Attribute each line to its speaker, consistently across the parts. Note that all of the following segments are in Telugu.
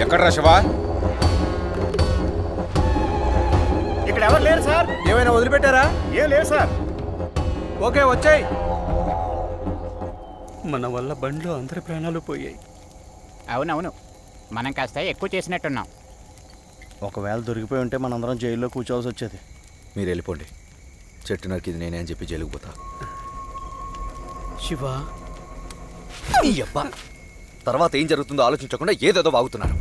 Speaker 1: ఎక్కడ్రా శివా?
Speaker 2: ఇక్కడ ఎవరు లేరు సార్.
Speaker 3: ఏమైనా వదిలిపెట్టారా?
Speaker 2: ఏం లేదు సార్.
Speaker 3: ఓకే వచ్చాయి.
Speaker 4: మన వల్ల బండ్లో అందరి ప్రాణాలు పోయాయి.
Speaker 5: అవునవును, మనం కాస్త ఎక్కువ చేసినట్టున్నాం.
Speaker 6: ఒకవేళ దొరికిపోయి ఉంటే మనందరం జైల్లో కూర్చోవాల్సి వచ్చేది.
Speaker 1: మీరు వెళ్ళిపోండి. చెట్టు నరికింది నేనే అని చెప్పి జైలుకు పోతా.
Speaker 4: శివ,
Speaker 1: అబ్బా, తర్వాత ఏం జరుగుతుందో ఆలోచించకుండా ఏదేదో వాగుతున్నారు.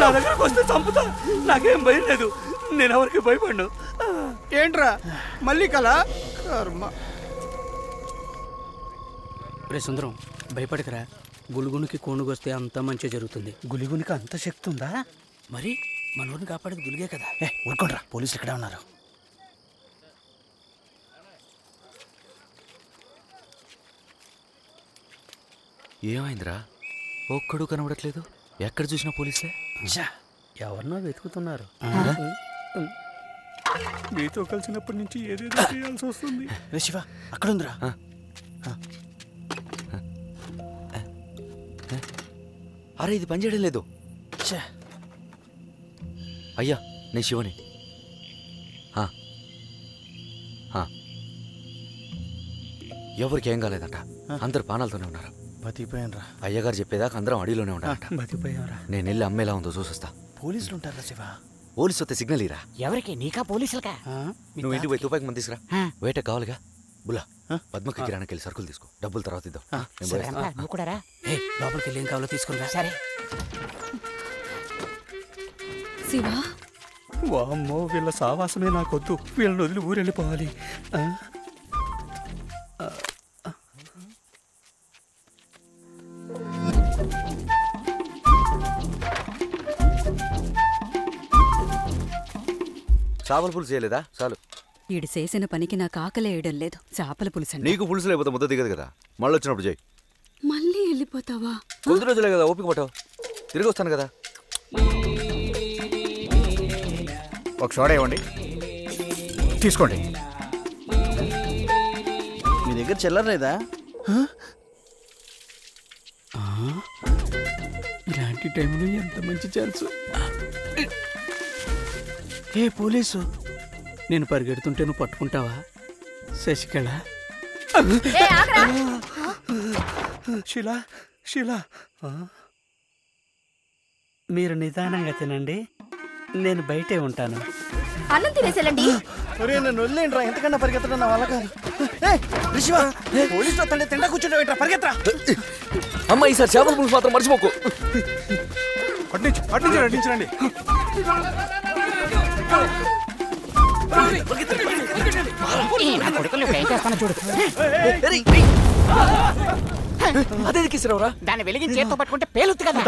Speaker 4: నా దగ్గరకు వస్తే చంపుతా. నాకేం భయం లేదు, నేను ఎవరికి భయపడ్ను.
Speaker 3: ఏంట్రా మళ్ళీ కలా కర్మ.
Speaker 4: రే సుందరం, భయపడకరా. గులుగునికి కోనుగొస్తే అంత మంచి జరుగుతుంది.
Speaker 6: గులిగునికి అంత శక్తి ఉందా?
Speaker 4: మరి మన ఊరిని కాపాడేది గులిగే కదా.
Speaker 6: ఊరుకోండ్రా, పోలీసులు ఇక్కడే ఉన్నారు.
Speaker 1: ఏమైందిరా? ఒక్కడు కనబడట్లేదు. ఎక్కడ చూసినా పోలీసే.
Speaker 4: ఎవరినో వెతుకుతున్నారు. మీతో కలిసినప్పటి నుంచి ఏదేదో చేయాల్సి వస్తుంది.
Speaker 6: రే శివ, అక్కడ ఉందిరా.
Speaker 1: అరే ఇది పనిచేయడం లేదు. అయ్యా నేను శివని. ఎవరికి ఏం కాలేదంట, అందరు ప్రాణాలతోనే ఉన్నారు.
Speaker 6: బతికిపోయాను.
Speaker 1: అయ్యగారు చెప్పేదాకా అందరం అడవిలోనే ఉన్నారంట.
Speaker 4: బతికిపోయావరా?
Speaker 1: నేను వెళ్ళి అమ్మేలా ఉందో చూసొస్తా.
Speaker 6: పోలీసులు ఉంటారా శివ?
Speaker 1: పోలీసు వస్తే సిగ్నల్ ఇరా.
Speaker 5: ఎవరికి? నీకా పోలీసులకా?
Speaker 1: నువ్వు ఇంటికి పోయి తుపాకి మంది తీసుకురా. వేట కావాలిగా. బులా పద్మకి కిరాణాకి వెళ్ళి సరుకులు తీసుకో. డబ్బులు తర్వాత ఇద్దాం.
Speaker 5: నువ్వు కూడా రా.
Speaker 4: లోపలికి వెళ్ళి ఏం కావాలో తీసుకురా.
Speaker 5: సరే.
Speaker 7: శివా,
Speaker 4: వామ్మో, వీళ్ళ సావాసమే నాకొద్దు. వీళ్ళని వదిలి ఊరెళ్ళిపోవాలి.
Speaker 1: చేపల పులుసు చేయలేదా? చాలు.
Speaker 7: వీడు చేసిన పనికి నాకు ఆకలేయడం లేదు. చేపల పులుసు అండి.
Speaker 1: నీకు పులుసు లేకపోతే ముద్ద దిగదు కదా. మళ్ళీ వచ్చినప్పుడు చేయి.
Speaker 7: మళ్ళీ వెళ్ళిపోతావా?
Speaker 1: కొద్ది రోజులే కదా, ఓపిక పట్టావు. తిరిగి వస్తాను కదా.
Speaker 2: ఒక సోడా ఇవ్వండి, తీసుకోండి.
Speaker 6: మీ దగ్గర చిల్లర లేదా?
Speaker 4: ఇలాంటి టైంలో ఎంత మంచి ఛాన్స్.
Speaker 6: ఏ పోలీసు,
Speaker 4: నేను పరిగెడుతుంటే నువ్వు పట్టుకుంటావా? శశికళ, శిలా, శిలా, మీరు నిదానంగా తినండి, నేను బయటే ఉంటాను.
Speaker 7: అన్నం తినేసేలండి.
Speaker 6: నన్ను వదిలేంట్రా, ఎంతకన్నా పరిగెత్తడం నా వల్ల కాదు. పోలీసులు వస్తుంటే తిండా కూర్చుంటా, పరిగెత్తరా.
Speaker 1: అమ్మ ఈసారి చేపల పులుసు మాత్రం మర్చిపోకు.
Speaker 2: అట్టించండి.
Speaker 5: దాన్ని వెలిగించి చేత్తో పట్టుకుంటే పేలుతుంది కదా.